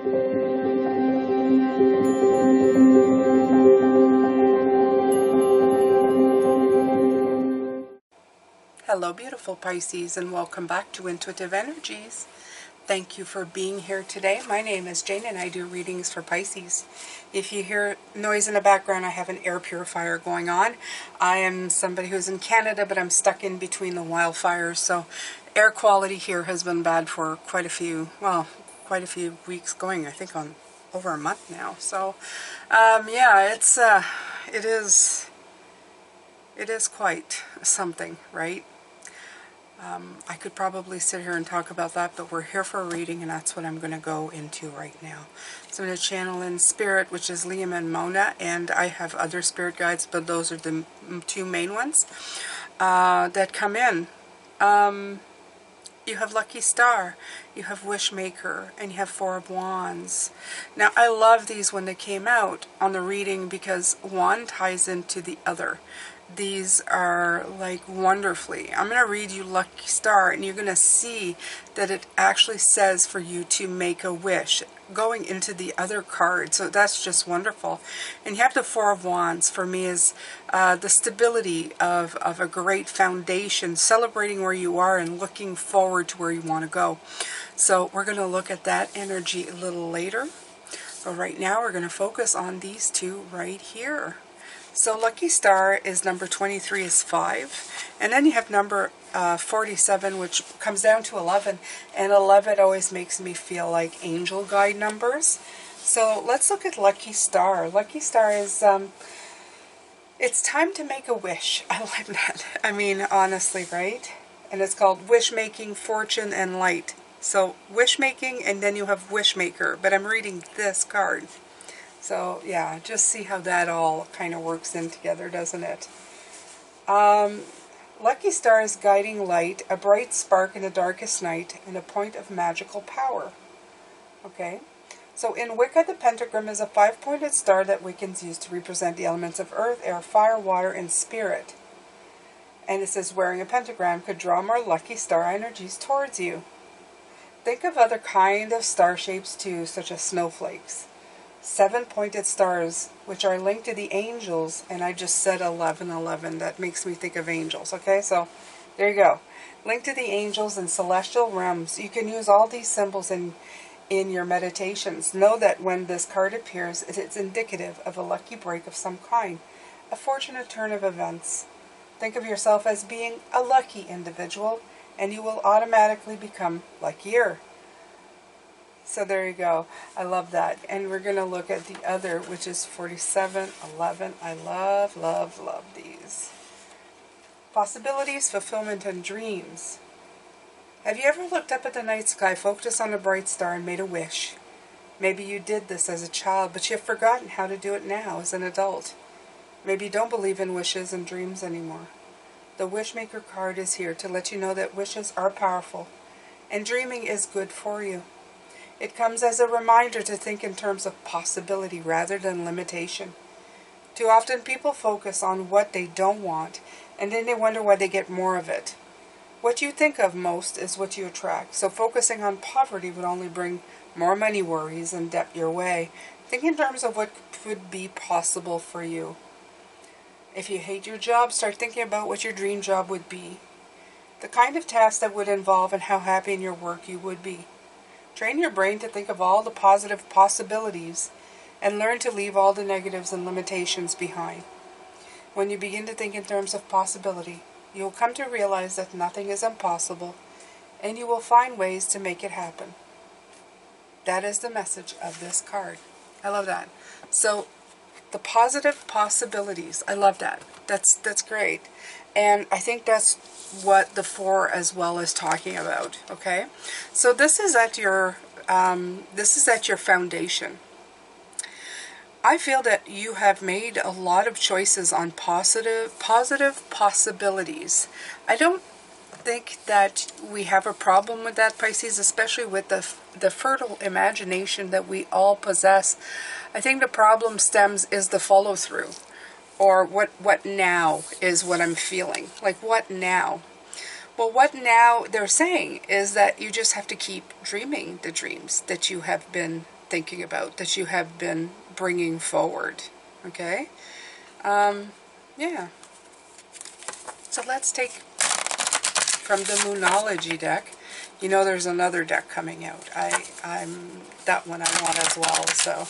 Hello beautiful Pisces, and welcome back to Intuitive Energies. Thank you for being here today. My name is Jane and I do readings for Pisces. If you hear noise in the background, I have an air purifier going on. I am somebody who's in Canada, but I'm stuck in between the wildfires, so air quality here has been bad for quite a few weeks going, I think on over a month now. So yeah, it is quite something, right? I could probably sit here and talk about that, but we're here for a reading, and that's what I'm going to go into right now. So I'm going to channel in Spirit, which is Liam and Mona, and I have other spirit guides, but those are the two main ones that come in. You have Lucky Star, you have Wishmaker, and you have Four of Wands. Now, I love these when they came out on the reading because one ties into the other. These are like wonderfully. I'm going to read you Lucky Star, and you're going to see that it actually says for you to make a wish going into the other card. So that's just wonderful. And you have the Four of Wands. For me is the stability of a great foundation, celebrating where you are and looking forward to where you want to go. So we're going to look at that energy a little later. But right now we're going to focus on these two right here. So Lucky Star is number 23 is 5. And then you have number 47, which comes down to 11. And 11 always makes me feel like angel guide numbers. So let's look at Lucky Star. Lucky Star is, it's time to make a wish. I like that. I mean, honestly, right? And it's called Wish Making, Fortune, and Light. So wish making, and then you have Wishmaker. But I'm reading this card. So, yeah, just see how that all kind of works in together, doesn't it? Lucky Star is guiding light, a bright spark in the darkest night, and a point of magical power. Okay? So, in Wicca, the pentagram is a 5-pointed star that Wiccans use to represent the elements of earth, air, fire, water, and spirit. And it says, wearing a pentagram could draw more lucky star energies towards you. Think of other kind of star shapes, too, such as snowflakes. 7-pointed stars, which are linked to the angels, and I just said 1111. That makes me think of angels. Okay, so there you go. Linked to the angels and celestial realms. You can use all these symbols in your meditations. Know that when this card appears, it's indicative of a lucky break of some kind, a fortunate turn of events. Think of yourself as being a lucky individual, and you will automatically become luckier. So there you go. I love that. And we're going to look at the other, which is 47, 11. I love, love, love these. Possibilities, fulfillment, and dreams. Have you ever looked up at the night sky, focused on a bright star, and made a wish? Maybe you did this as a child, but you've forgotten how to do it now as an adult. Maybe you don't believe in wishes and dreams anymore. The Wishmaker card is here to let you know that wishes are powerful, and dreaming is good for you. It comes as a reminder to think in terms of possibility rather than limitation. Too often people focus on what they don't want, and then they wonder why they get more of it. What you think of most is what you attract, so focusing on poverty would only bring more money worries and debt your way. Think in terms of what could be possible for you. If you hate your job, start thinking about what your dream job would be. The kind of task that would involve and how happy in your work you would be. Train your brain to think of all the positive possibilities and learn to leave all the negatives and limitations behind. When you begin to think in terms of possibility, you will come to realize that nothing is impossible, and you will find ways to make it happen. That is the message of this card. I love that. So, the positive possibilities. I love that. That's great. And I think that's what the 4 as well is talking about. Okay, so this is at your foundation. I feel that you have made a lot of choices on positive possibilities. I don't think that we have a problem with that, Pisces, especially with the fertile imagination that we all possess. I think the problem is the follow through. Or what now is what I'm feeling. Like, what now? Well, what now they're saying is that you just have to keep dreaming the dreams that you have been thinking about, that you have been bringing forward. Okay? Yeah. So let's take from the Moonology deck. You know there's another deck coming out. I'm that one I want as well, so.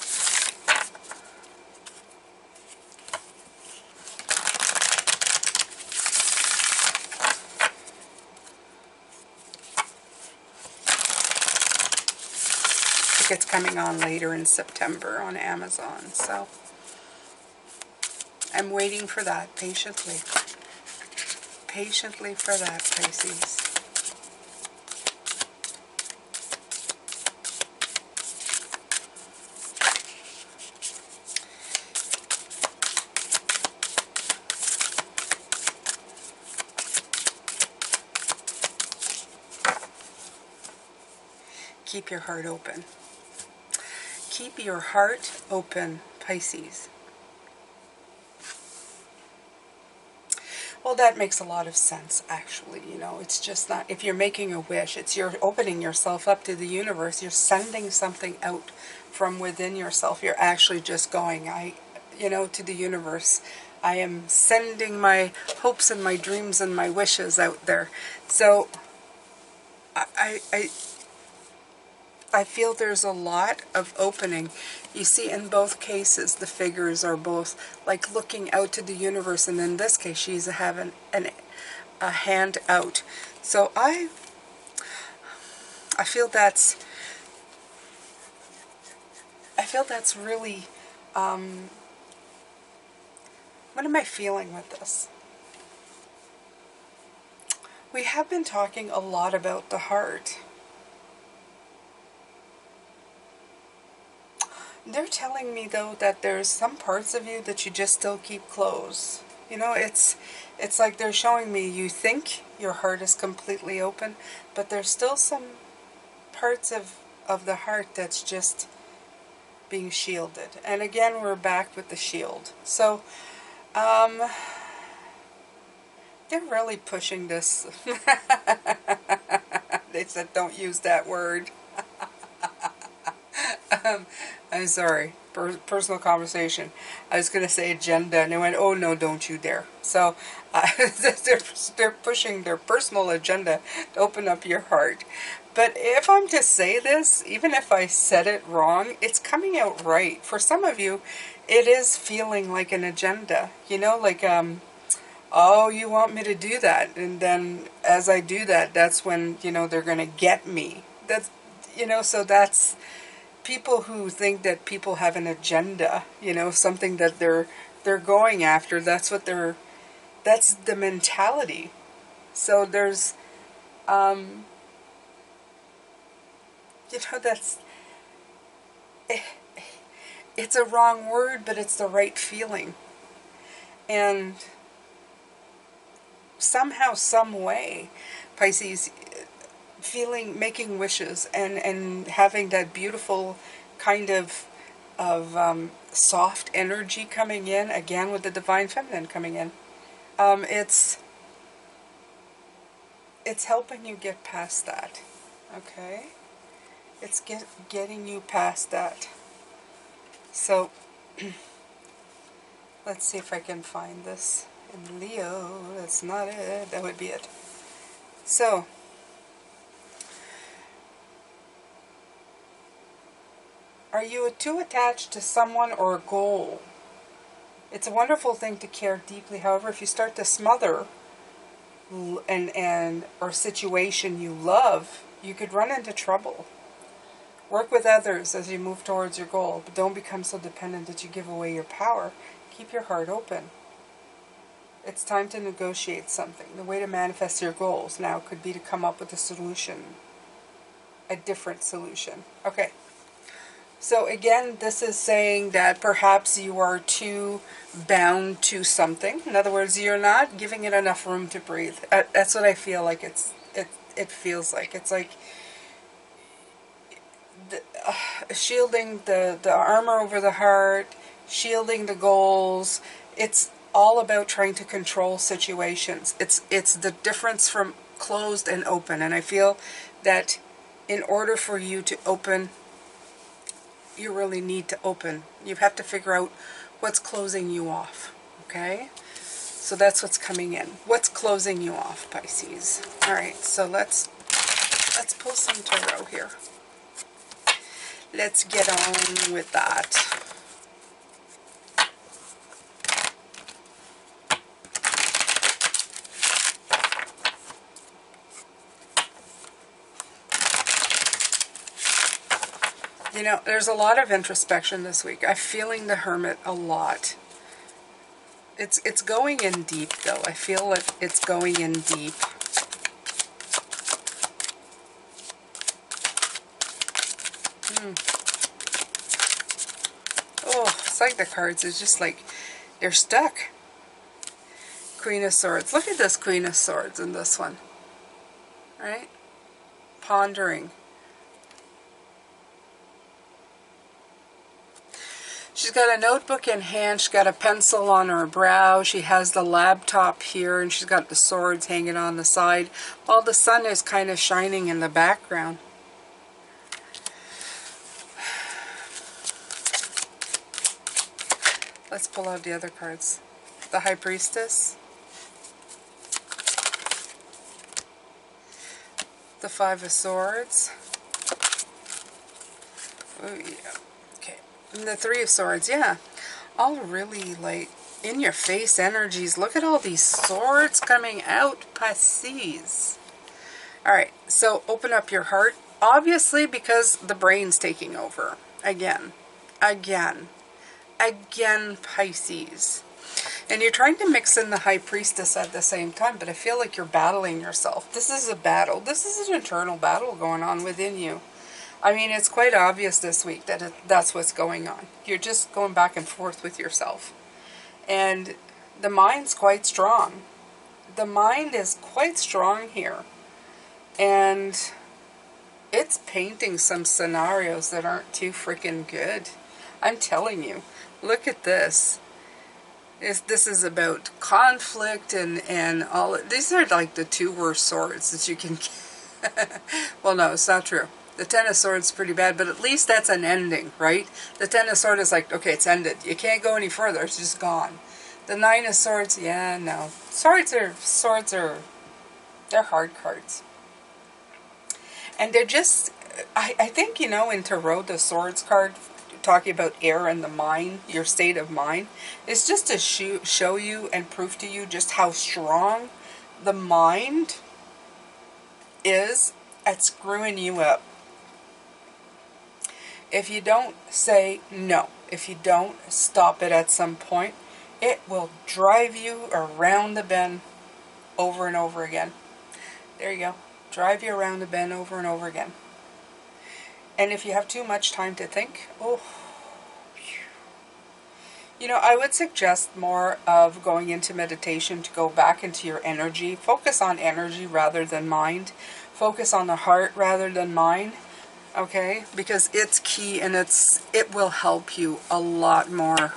I think it's coming on later in September on Amazon, so I'm waiting for that patiently. Patiently for that, Pisces. Keep your heart open. Keep your heart open, Pisces. Well, that makes a lot of sense, actually. You know, it's just not, if you're making a wish, it's you're opening yourself up to the universe. You're sending something out from within yourself. You're actually just going, to the universe. I am sending my hopes and my dreams and my wishes out there. So, I feel there's a lot of opening. You see, in both cases, the figures are both like looking out to the universe, and in this case, she's having a hand out. So I feel that's really. What am I feeling with this? We have been talking a lot about the heart. They're telling me, though, that there's some parts of you that you just still keep closed. You know, it's like they're showing me you think your heart is completely open, but there's still some parts of the heart that's just being shielded. And again, we're back with the shield. So, they're really pushing this. They said don't use that word. I'm sorry, personal conversation. I was going to say agenda, and they went, oh no, don't you dare. So they're pushing their personal agenda to open up your heart. But if I'm to say this, even if I said it wrong, it's coming out right. For some of you, it is feeling like an agenda. You know, like, oh, you want me to do that. And then as I do that, that's when, they're going to get me. That's, so that's people who think that people have an agenda, something that they're going after. That's the mentality. So there's, that's, it's a wrong word, but it's the right feeling. And somehow, some way, Pisces, making wishes and having that beautiful kind of soft energy coming in, again with the Divine Feminine coming in. It's helping you get past that, okay? It's getting you past that. So, let's see if I can find this in Leo. That's not it. That would be it. So, are you too attached to someone or a goal? It's a wonderful thing to care deeply. However, if you start to smother or situation you love, you could run into trouble. Work with others as you move towards your goal, but don't become so dependent that you give away your power. Keep your heart open. It's time to negotiate something. The way to manifest your goals now could be to come up with a solution. A different solution. Okay. So again, this is saying that perhaps you are too bound to something. In other words, you're not giving it enough room to breathe. That's what I feel like it feels like. It's like shielding the armor over the heart, shielding the goals. It's all about trying to control situations. It's the difference from closed and open. And I feel that in order for you to open you really need to open. You have to figure out what's closing you off, okay? So that's what's coming in. What's closing you off, Pisces? All right, so let's pull some tarot here. Let's get on with that. You know, there's a lot of introspection this week. I'm feeling the Hermit a lot. It's going in deep, though. I feel like it's going in deep. Oh, it's like the cards is just like, they're stuck. Queen of Swords. Look at this Queen of Swords in this one. Right? Pondering. She's got a notebook in hand, she's got a pencil on her brow, she has the laptop here, and she's got the swords hanging on the side, while the sun is kind of shining in the background. Let's pull out the other cards. The High Priestess. The Five of Swords. Oh, yeah. And the Three of Swords, yeah. All really, like, in-your-face energies. Look at all these swords coming out, Pisces. Alright, so open up your heart. Obviously, because the brain's taking over. Again, Pisces. And you're trying to mix in the High Priestess at the same time, but I feel like you're battling yourself. This is a battle. This is an internal battle going on within you. I mean, it's quite obvious this week that that's what's going on. You're just going back and forth with yourself. And the mind's quite strong. The mind is quite strong here. And it's painting some scenarios that aren't too freaking good. I'm telling you. Look at this. This is about conflict and all. These are like the two worst swords that you can get. Well, no, it's not true. The Ten of Swords is pretty bad, but at least that's an ending, right? The Ten of Swords is like, okay, it's ended. You can't go any further. It's just gone. The Nine of Swords, yeah, no. Swords are, they're hard cards. And they're just, I think, you know, in Tarot, the Swords card, talking about air and the mind, your state of mind, is just to show you and prove to you just how strong the mind is at screwing you up. If you don't say no, if you don't stop it at some point, it will drive you around the bend over and over again. There you go. Drive you around the bend over and over again. And if you have too much time to think, oh, you know, I would suggest more of going into meditation to go back into your energy. Focus on energy rather than mind. Focus on the heart rather than mind. Okay, because it's key and it will help you a lot more.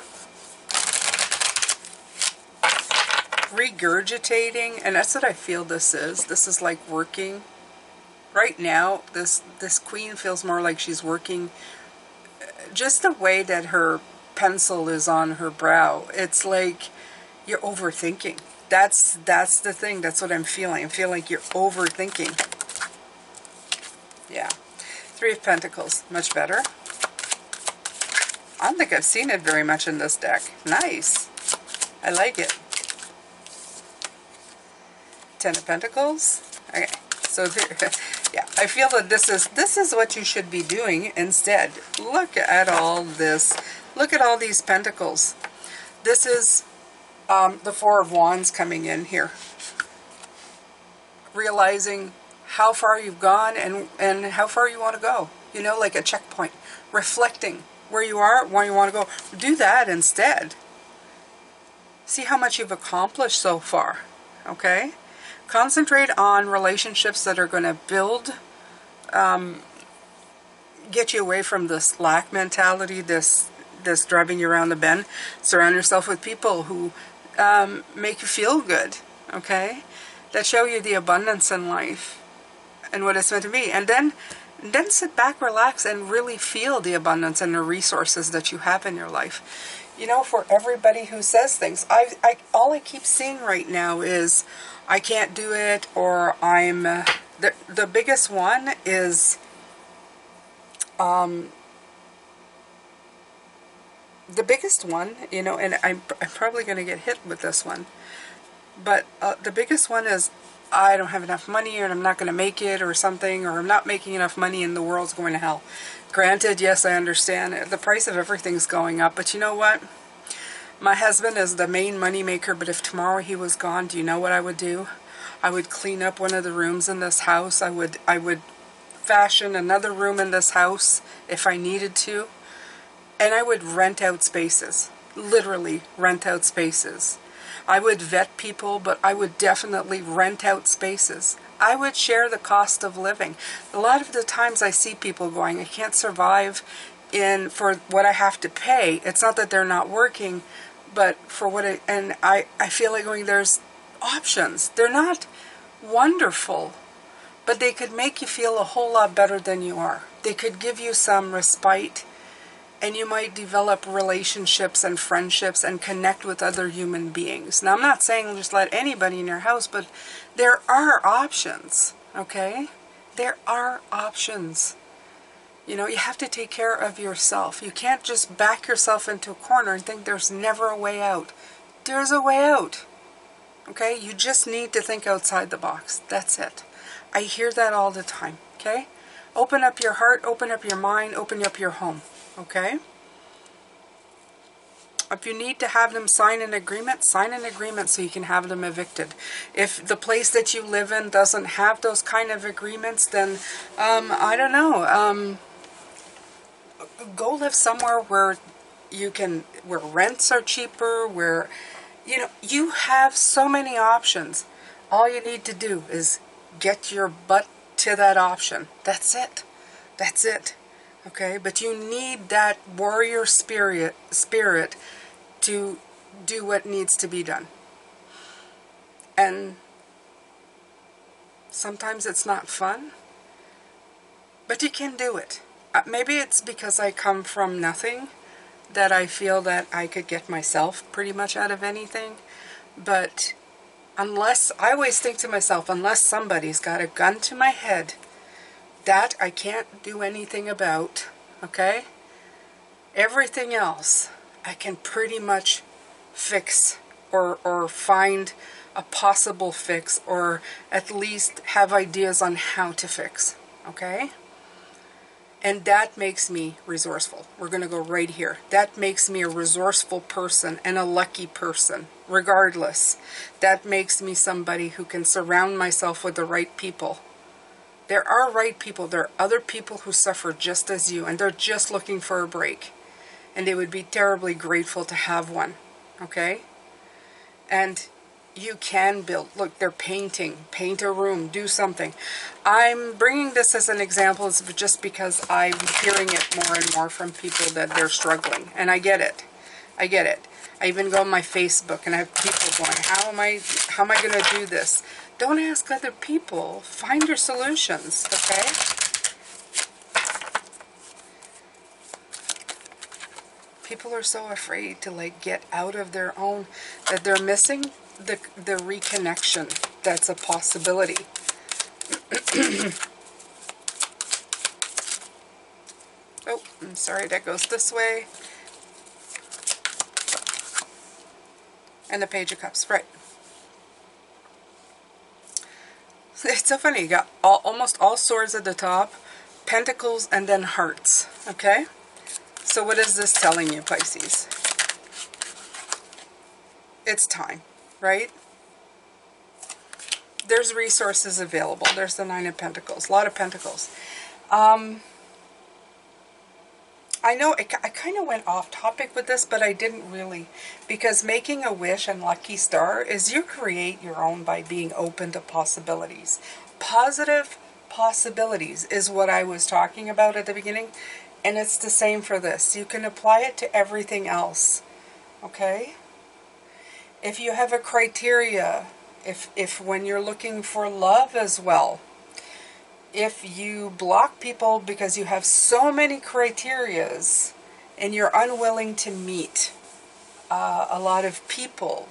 Regurgitating, and that's what I feel this is. This is like working. Right now, this queen feels more like she's working. Just the way that her pencil is on her brow, it's like you're overthinking. That's the thing. That's what I'm feeling. I feel like you're overthinking. Yeah. Three of Pentacles, much better. I don't think I've seen it very much in this deck. Nice. I like it. Ten of Pentacles. Okay, so there, yeah, I feel that this is what you should be doing instead. Look at all this. Look at all these pentacles. This is the Four of Wands coming in here. Realizing how far you've gone and how far you want to go. You know, like a checkpoint. Reflecting where you are, where you want to go. Do that instead. See how much you've accomplished so far. Okay? Concentrate on relationships that are going to build, get you away from this lack mentality, this driving you around the bend. Surround yourself with people who make you feel good. Okay? That show you the abundance in life and what it's meant to be. And then And then sit back, relax, and really feel the abundance and the resources that you have in your life. You know, for everybody who says things, all I keep seeing right now is, I can't do it, or I'm, the biggest one is, the biggest one, you know, and I'm probably going to get hit with this one, but the biggest one is, I don't have enough money, or I'm not going to make it, or something, or I'm not making enough money and the world's going to hell. Granted, yes, I understand the price of everything's going up, but you know what? My husband is the main money maker, but if tomorrow he was gone, do you know what I would do? I would clean up one of the rooms in this house. I would fashion another room in this house if I needed to, and I would rent out spaces. Literally rent out spaces. I would vet people, but I would definitely rent out spaces. I would share the cost of living. A lot of the times I see people going, I can't survive for what I have to pay. It's not that they're not working, but for what I feel like going, there's options. They're not wonderful, but they could make you feel a whole lot better than you are. They could give you some respite, and you might develop relationships and friendships and connect with other human beings. Now, I'm not saying just let anybody in your house, but there are options, okay? There are options. You know, you have to take care of yourself. You can't just back yourself into a corner and think there's never a way out. There's a way out, okay? You just need to think outside the box. That's it. I hear that all the time, okay? Open up your heart, open up your mind, open up your home. Okay? If you need to have them sign an agreement so you can have them evicted. If the place that you live in doesn't have those kind of agreements, then, I don't know, go live somewhere where where rents are cheaper, where, you know, you have so many options. All you need to do is get your butt to that option. That's it. That's it. Okay, but you need that warrior spirit to do what needs to be done. And sometimes it's not fun, but you can do it. Maybe it's because I come from nothing that I feel that I could get myself pretty much out of anything. But I always think to myself, unless somebody's got a gun to my head, that I can't do anything about, okay? Everything else I can pretty much fix or find a possible fix, or at least have ideas on how to fix, okay? And that makes me resourceful. We're going to go right here. That makes me a resourceful person and a lucky person, regardless. That makes me somebody who can surround myself with the right people. There are right people. There are other people who suffer just as you, and they're just looking for a break. And they would be terribly grateful to have one. Okay? And you can build. Look, they're painting. Paint a room. Do something. I'm bringing this as an example just because I'm hearing it more and more from people that they're struggling. And I get it. I get it. I even go on my Facebook and I have people going, how am I going to do this? Don't ask other people. Find your solutions, okay? People are so afraid to like get out of their own, that they're missing the reconnection. That's a possibility. Oh, I'm sorry, that goes this way. And the Page of Cups, right. It's so funny, you got almost all swords at the top, pentacles, and then hearts, okay? So what is this telling you, Pisces? It's time, right? There's resources available. There's the Nine of Pentacles, a lot of Pentacles. I know I kind of went off topic with this, but I didn't really, because making a wish and lucky star is you create your own by being open to possibilities. Positive possibilities is what I was talking about at the beginning, and it's the same for this. You can apply it to everything else, okay? If you have a criteria, if when you're looking for love as well, if you block people because you have so many criterias and you're unwilling to meet a lot of people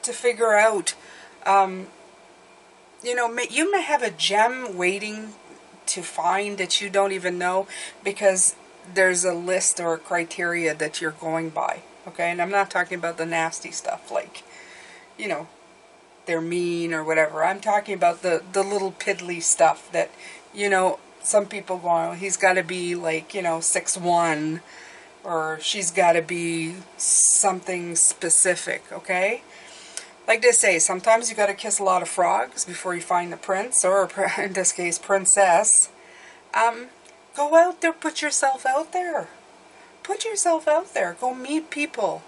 to figure out, you know, you may have a gem waiting to find that you don't even know because there's a list or a criteria that you're going by. Okay, and I'm not talking about the nasty stuff like, you know, they're mean or whatever. I'm talking about the little piddly stuff that, you know, some people go, oh, he's got to be like, you know, 6'1", or she's got to be something specific, okay? Like they say, sometimes you got to kiss a lot of frogs before you find the prince, or in this case, princess. Go out there, put yourself out there. Put yourself out there. Go meet people.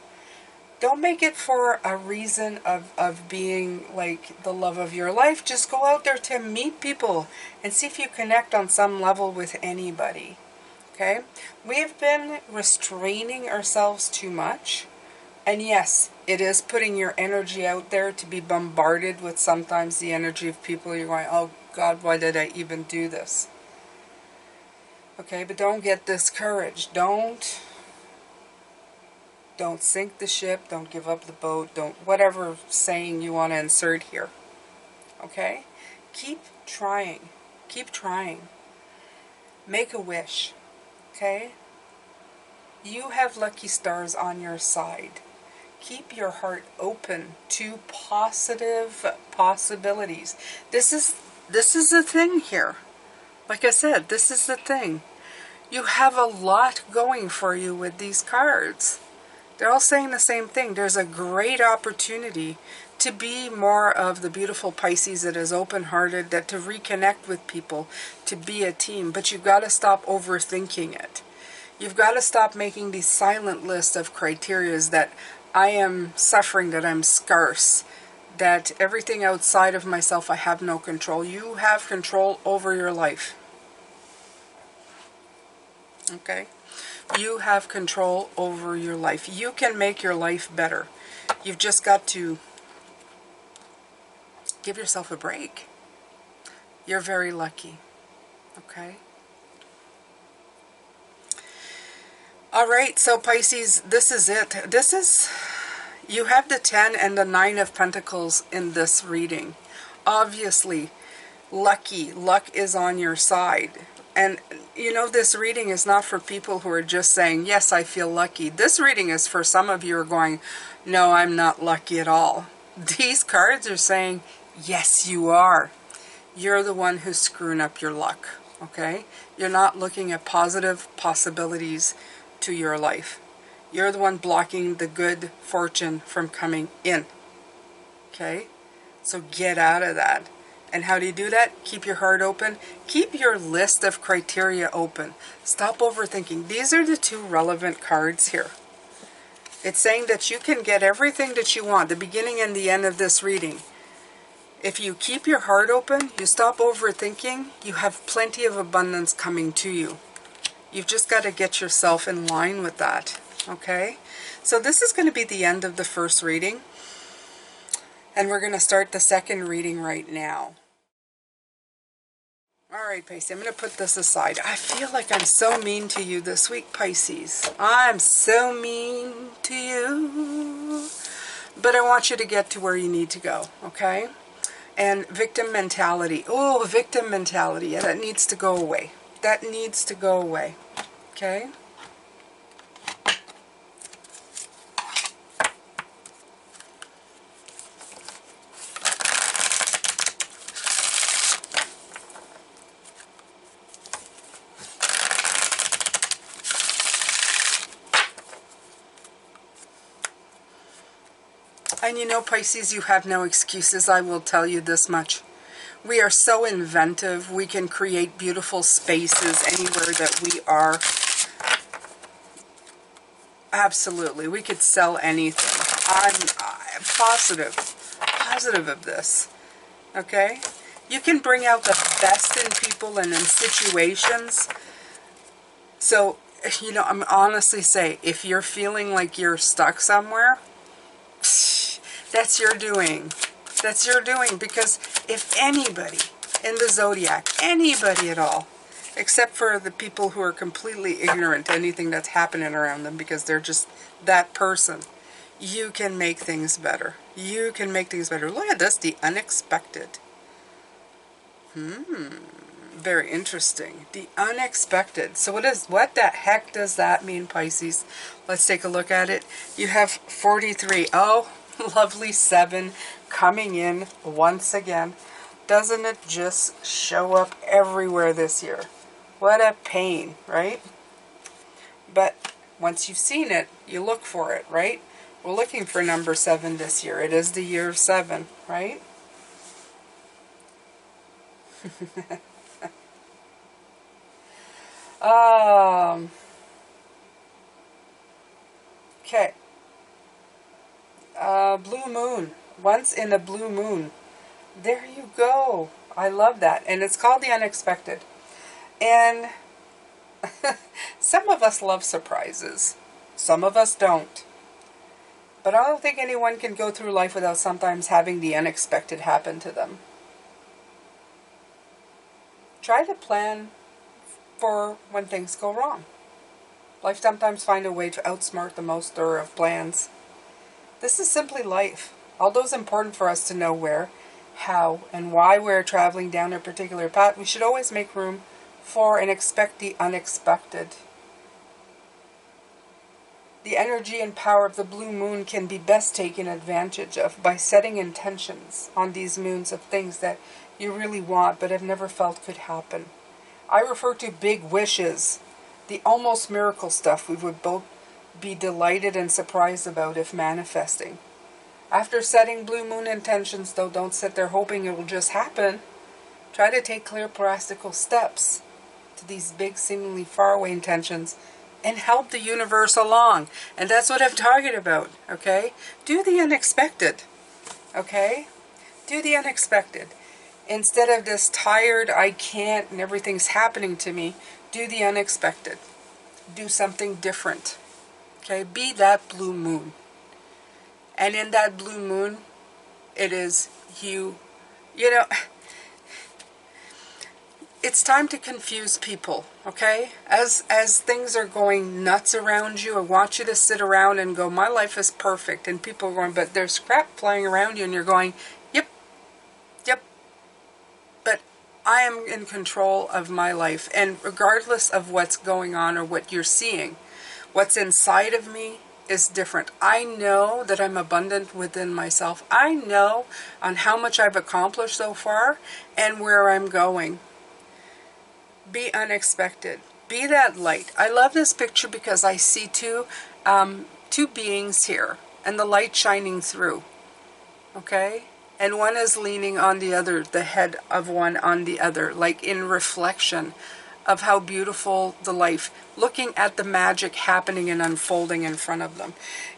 Don't make it for a reason of being like the love of your life. Just go out there to meet people and see if you connect on some level with anybody. Okay? We have been restraining ourselves too much. And yes, it is putting your energy out there to be bombarded with sometimes the energy of people. You're going, oh God, why did I even do this? Okay, but don't get discouraged. Don't sink the ship. Don't give up the boat. Don't, whatever saying you want to insert here. Okay? Keep trying. Keep trying. Make a wish. Okay? You have lucky stars on your side. Keep your heart open to positive possibilities. This is the thing here. Like I said, this is the thing. You have a lot going for you with these cards. They're all saying the same thing. There's a great opportunity to be more of the beautiful Pisces that is open-hearted, that to reconnect with people, to be a team. But you've got to stop overthinking it. You've got to stop making these silent lists of criterias that I am suffering, that I'm scarce, that everything outside of myself I have no control. You have control over your life. Okay? You have control over your life. You can make your life better. You've just got to give yourself a break. You're very lucky. Okay? All right, so Pisces, this is it. This is, you have the 10 and the 9 of Pentacles in this reading. Obviously, luck is on your side. And, you know, this reading is not for people who are just saying, yes, I feel lucky. This reading is for some of you who are going, no, I'm not lucky at all. These cards are saying, yes, you are. You're the one who's screwing up your luck, okay? You're not looking at positive possibilities to your life. You're the one blocking the good fortune from coming in, okay? So get out of that. And how do you do that? Keep your heart open. Keep your list of criteria open. Stop overthinking. These are the two relevant cards here. It's saying that you can get everything that you want, the beginning and the end of this reading. If you keep your heart open, you stop overthinking, you have plenty of abundance coming to you. You've just got to get yourself in line with that. Okay? So this is going to be the end of the first reading. And we're going to start the second reading right now. Alright, Pisces, I'm going to put this aside. I feel like I'm so mean to you this week, Pisces. I'm so mean to you. But I want you to get to where you need to go, okay? And victim mentality. Oh, victim mentality. Yeah, that needs to go away. That needs to go away. Okay? And you know, Pisces, you have no excuses. I will tell you this much. We are so inventive. We can create beautiful spaces anywhere that we are. Absolutely. We could sell anything. I'm positive of this. Okay? You can bring out the best in people and in situations. So, you know, I'm honestly say, if you're feeling like you're stuck somewhere, that's your doing. That's your doing, because if anybody in the zodiac. Anybody at all. Except for the people who are completely ignorant to anything that's happening around them because they're just that person. You can make things better. You can make things better. Look at this, the unexpected. Very interesting. The unexpected. So what the heck does that mean, Pisces? Let's take a look at it. You have 43. Oh, lovely 7 coming in once again. Doesn't it just show up everywhere this year? What a pain, right? But once you've seen it, you look for it, right? We're looking for number 7 this year. It is the year of 7, right? Okay. Blue moon. Once in a blue moon. There you go. I love that. And it's called the unexpected. And some of us love surprises. Some of us don't. But I don't think anyone can go through life without sometimes having the unexpected happen to them. Try to plan for when things go wrong. Life sometimes finds a way to outsmart the most thorough of plans. This is simply life. Although it's important for us to know where, how, and why we're traveling down a particular path, we should always make room for and expect the unexpected. The energy and power of the blue moon can be best taken advantage of by setting intentions on these moons of things that you really want but have never felt could happen. I refer to big wishes, the almost miracle stuff we would both be delighted and surprised about if manifesting. After setting blue moon intentions, though, don't sit there hoping it will just happen. Try to take clear practical steps to these big, seemingly faraway intentions and help the universe along. And that's what I'm talking about, okay? Do the unexpected, okay? Do the unexpected. Instead of this tired, I can't, and everything's happening to me, do the unexpected. Do something different, okay? Be that blue moon. And in that blue moon, it is you know, it's time to confuse people, okay? As things are going nuts around you, I want you to sit around and go, my life is perfect. And people are going, but there's crap flying around you, and you're going, yep, yep. But I am in control of my life. And regardless of what's going on or what you're seeing, what's inside of me is different. I know that I'm abundant within myself. I know on how much I've accomplished so far and where I'm going. Be unexpected. Be that light. I love this picture because I see two beings here and the light shining through. Okay? And one is leaning on the other, the head of one on the other, like in reflection of how beautiful the life, looking at the magic happening and unfolding in front of them.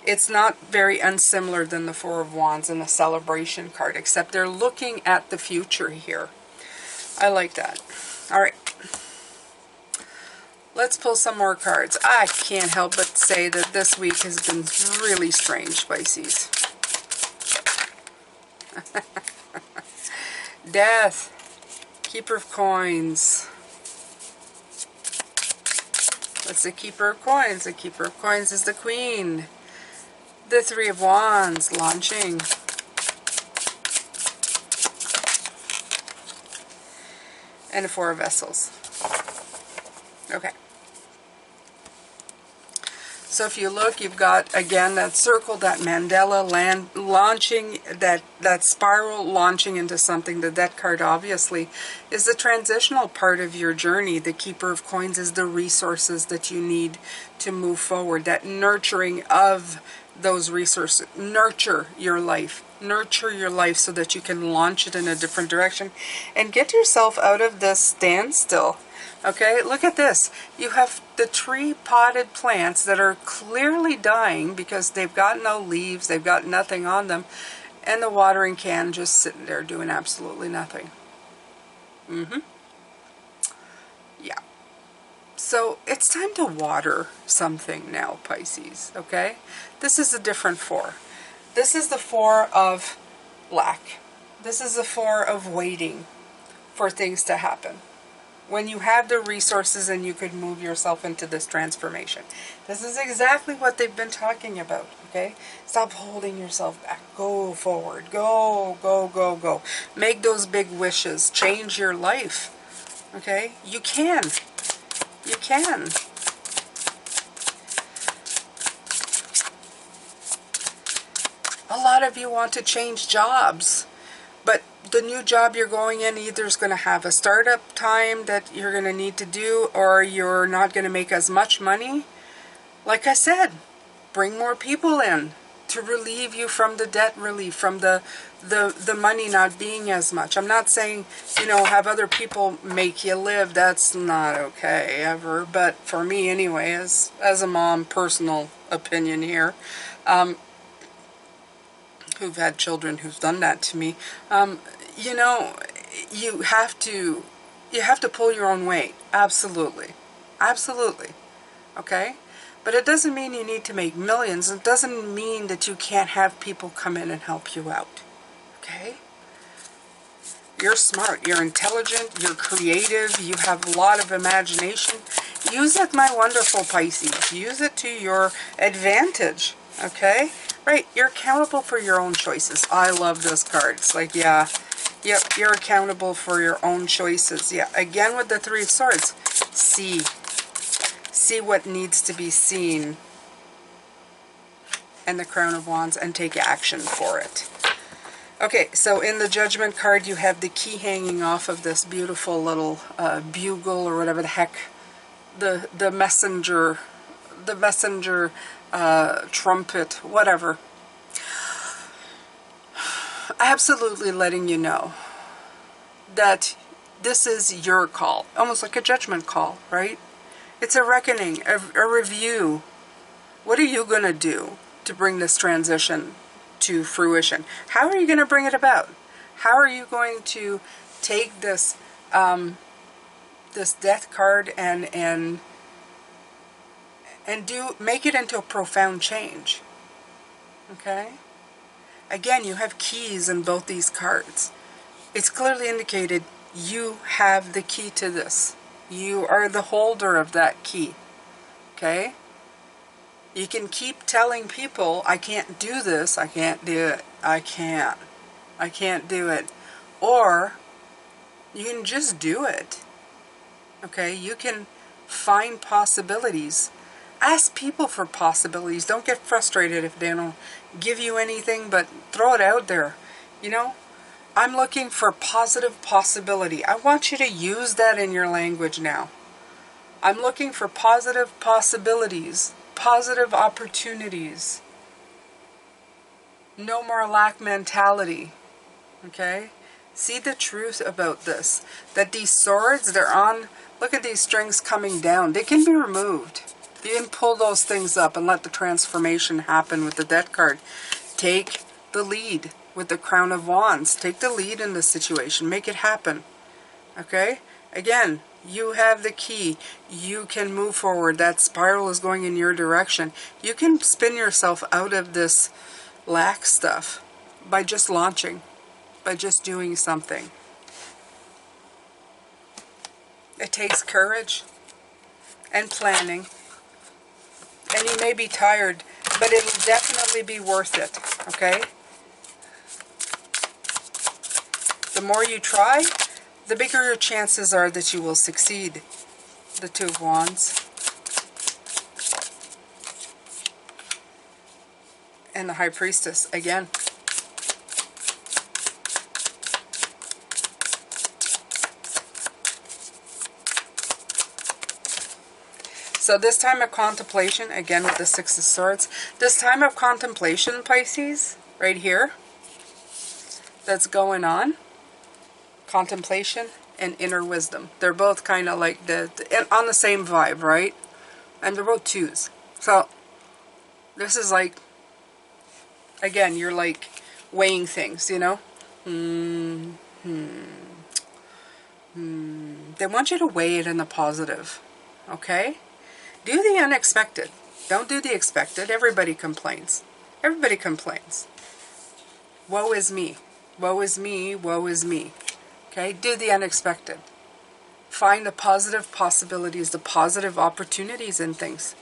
It's not very unsimilar than the Four of Wands and the Celebration card, except they're looking at the future here. I like that. All right. Let's pull some more cards. I can't help but say that this week has been really strange, Pisces. Death. Keeper of Coins. What's the Keeper of Coins? The Keeper of Coins is the Queen. The Three of Wands, launching. And the Four of Vessels. Okay. So if you look, you've got, again, that circle, that mandala land launching, that spiral launching into something. The Death card, obviously, is the transitional part of your journey. The Keeper of Coins is the resources that you need to move forward, that nurturing of those resources. Nurture your life. Nurture your life so that you can launch it in a different direction and get yourself out of this standstill. Okay, look at this. You have the tree-potted plants that are clearly dying because they've got no leaves, they've got nothing on them, and the watering can just sitting there doing absolutely nothing. Yeah. So it's time to water something now, Pisces, okay? This is a different four. This is the Four of lack. This is the Four of waiting for things to happen. When you have the resources and you could move yourself into this transformation. This is exactly what they've been talking about, okay? Stop holding yourself back. Go forward. Go, go, go, go. Make those big wishes. Change your life, okay? You can. You can. A lot of you want to change jobs, but the new job you're going in either is going to have a startup time that you're going to need to do, or you're not going to make as much money. Like I said, bring more people in to relieve you from the debt relief, from the money not being as much. I'm not saying, you know, have other people make you live. That's not okay ever. But for me anyway, as a mom, personal opinion here, who've had children who've done that to me, you know, you have to pull your own weight. Absolutely. Absolutely. Okay? But it doesn't mean you need to make millions. It doesn't mean that you can't have people come in and help you out. Okay? You're smart. You're intelligent. You're creative. You have a lot of imagination. Use it, my wonderful Pisces. Use it to your advantage. Okay? Right. You're accountable for your own choices. I love this card. It's like, yeah. Yep. You're accountable for your own choices. Yeah. Again with the Three of Swords. See what needs to be seen, and the Crown of Wands, and take action for it. Okay, so in the Judgment card, you have the key hanging off of this beautiful little bugle, or whatever the heck, the messenger trumpet, whatever. Absolutely letting you know that this is your call, almost like a judgment call, right? It's a reckoning, a review. What are you going to do to bring this transition to fruition? How are you going to bring it about? How are you going to take this this Death card and make it into a profound change? Okay? Again, you have keys in both these cards. It's clearly indicated you have the key to this. You are the holder of that key. Okay? You can keep telling people, I can't do this, I can't do it, I can't do it. Or, you can just do it. Okay? You can find possibilities. Ask people for possibilities. Don't get frustrated if they don't give you anything, but throw it out there. You know? I'm looking for positive possibility. I want you to use that in your language now. I'm looking for positive possibilities, positive opportunities. No more lack mentality. Okay? See the truth about this. That these swords, they're on, look at these strings coming down. They can be removed. You can pull those things up and let the transformation happen with the Death card. Take the lead. With the Crown of Wands, take the lead in this situation. Make it happen. Okay? Again, you have the key. You can move forward. That spiral is going in your direction. You can spin yourself out of this lack stuff by just launching, by just doing something. It takes courage and planning. And you may be tired, but it'll definitely be worth it. Okay? The more you try, the bigger your chances are that you will succeed. The Two of Wands. And the High Priestess again. So this time of contemplation, again with the Six of Swords, this time of contemplation, Pisces, right here, that's going on. Contemplation and inner wisdom. They're both kind of like on the same vibe, right? And they're both twos. So this is like, again, you're like weighing things, you know? They want you to weigh it in the positive. Okay? Do the unexpected. Don't do the expected. Everybody complains. Everybody complains. Woe is me. Woe is me. Woe is me. Okay, do the unexpected. Find the positive possibilities, the positive opportunities in things.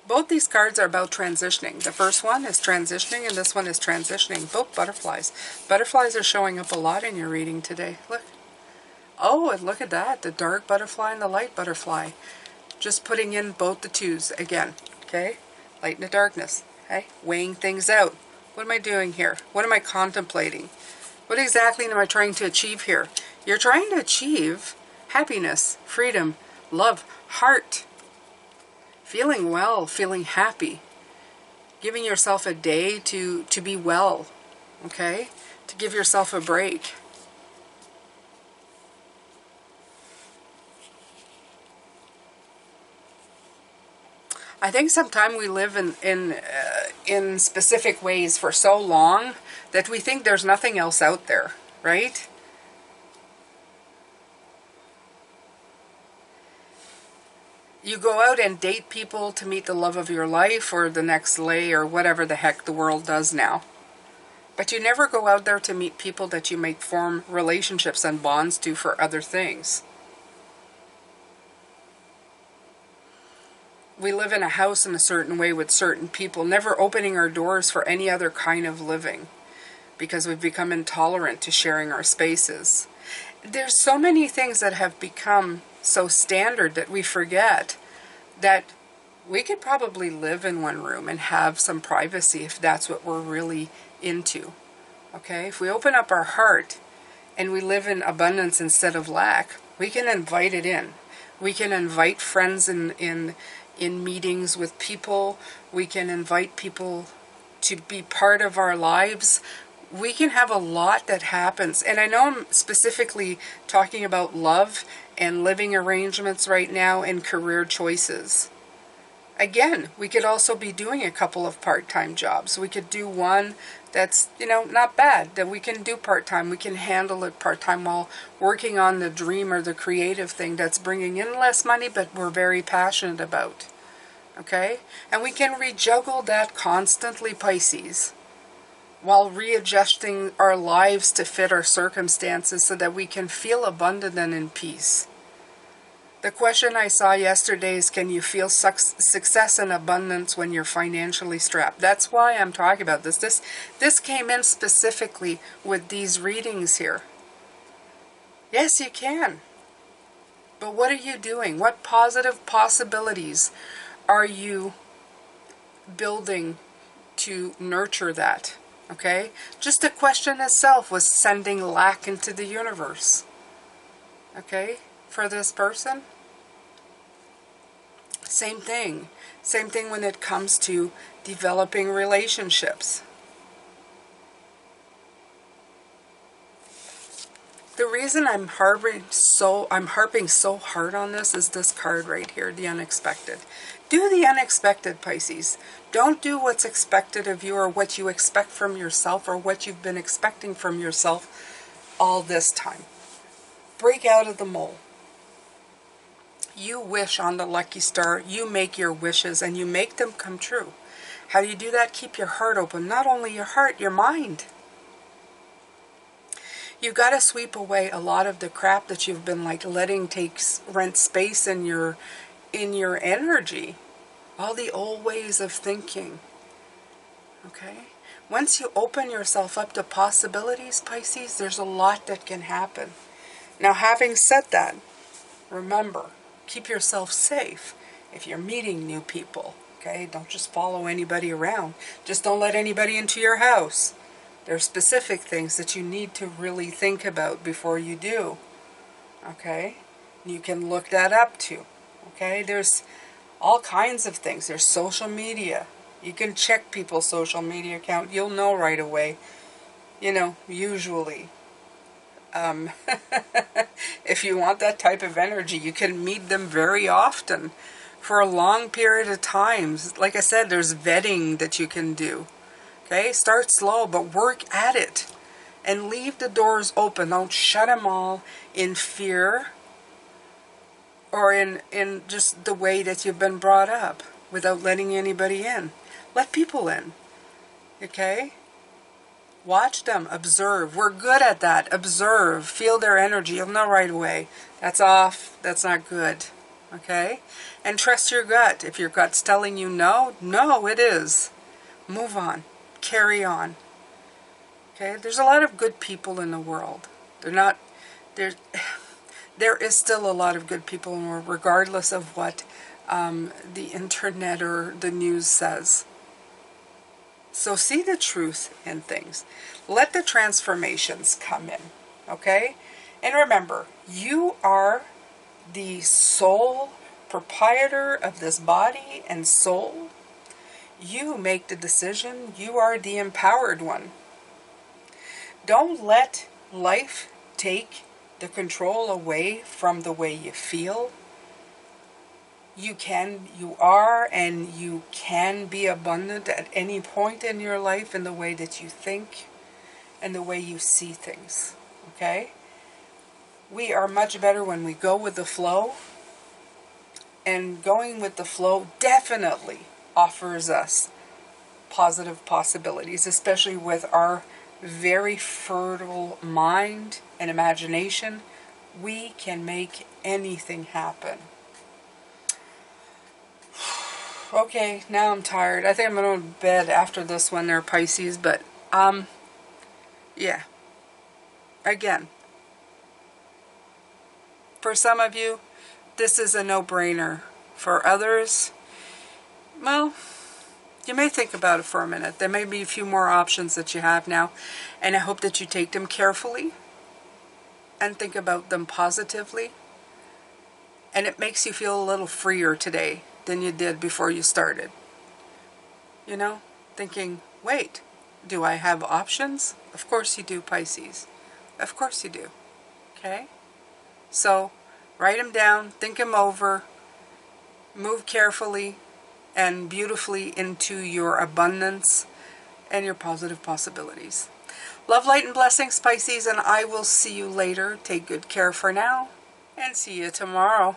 Both these cards are about transitioning. The first one is transitioning, and this one is transitioning. Both butterflies. Butterflies are showing up a lot in your reading today. Look. Oh, and look at that. The dark butterfly and the light butterfly. Just putting in both the twos again. Okay? Light and the darkness. Okay? Weighing things out. What am I doing here? What am I contemplating? What exactly am I trying to achieve here? You're trying to achieve happiness, freedom, love, heart. Feeling well, feeling happy. Giving yourself a day to be well. Okay? To give yourself a break. I think sometimes we live in specific ways for so long that we think there's nothing else out there, right? You go out and date people to meet the love of your life or the next lay or whatever the heck the world does now. But you never go out there to meet people that you make form relationships and bonds to for other things. We live in a house in a certain way with certain people, never opening our doors for any other kind of living because we've become intolerant to sharing our spaces. There's so many things that have become so standard that we forget that we could probably live in one room and have some privacy if that's what we're really into. Okay? If we open up our heart and we live in abundance instead of lack, we can invite it in. We can invite friends in meetings with people. We can invite people to be part of our lives. We can have a lot that happens. And I know I'm specifically talking about love and living arrangements right now and career choices. Again, we could also be doing a couple of part-time jobs. We could do one that's, not bad, that we can do part-time. We can handle it part-time while working on the dream or the creative thing that's bringing in less money, but we're very passionate about. Okay? And we can rejuggle that constantly, Pisces, while readjusting our lives to fit our circumstances so that we can feel abundant and in peace. The question I saw yesterday is, can you feel success and abundance when you're financially strapped? That's why I'm talking about this. This came in specifically with these readings here. Yes, you can. But what are you doing? What positive possibilities are you building to nurture that? Okay? Just the question itself was sending lack into the universe. Okay? For this person. Same thing. Same thing when it comes to developing relationships. The reason I'm harping so hard on this is this card right here, the unexpected. Do the unexpected, Pisces. Don't do what's expected of you or what you expect from yourself or what you've been expecting from yourself all this time. Break out of the mold. You wish on the lucky star. You make your wishes and you make them come true. How do you do that? Keep your heart open. Not only your heart, your mind. You've got to sweep away a lot of the crap that you've been letting rent space in your energy. All the old ways of thinking. Okay? Once you open yourself up to possibilities, Pisces, there's a lot that can happen. Now, having said that, remember, keep yourself safe if you're meeting new people. Okay? Don't just follow anybody around. Just don't let anybody into your house. There are specific things that you need to really think about before you do. Okay? You can look that up too. Okay? There's all kinds of things. There's social media. You can check people's social media account. You'll know right away. Usually. If you want that type of energy, you can meet them very often for a long period of time. Like I said, there's vetting that you can do. Okay, start slow, but work at it. And leave the doors open. Don't shut them all in fear or in just the way that you've been brought up without letting anybody in. Let people in. Okay? Watch them. Observe. We're good at that. Observe. Feel their energy. You'll know right away. That's off. That's not good. Okay? And trust your gut. If your gut's telling you no, no, it is. Move on. Carry on. Okay? There's a lot of good people in the world. There is still a lot of good people in the world, regardless of what the internet or the news says. So see the truth in things. Let the transformations come in, okay? And remember, you are the sole proprietor of this body and soul. You make the decision. You are the empowered one. Don't let life take the control away from the way you feel. You are, and you can be abundant at any point in your life in the way that you think and the way you see things. Okay? We are much better when we go with the flow. And going with the flow definitely offers us positive possibilities, especially with our very fertile mind and imagination. We can make anything happen. Okay, now I'm tired. I think I'm going to bed after this one there, Pisces, but, yeah. Again, for some of you, this is a no-brainer. For others, well, you may think about it for a minute. There may be a few more options that you have now, and I hope that you take them carefully and think about them positively, and it makes you feel a little freer today than you did before you started. You know, thinking, wait, do I have options? Of course you do, Pisces. Of course you do. Okay? So, write them down, think them over, move carefully and beautifully into your abundance and your positive possibilities. Love, light, and blessings, Pisces, and I will see you later. Take good care for now, and see you tomorrow.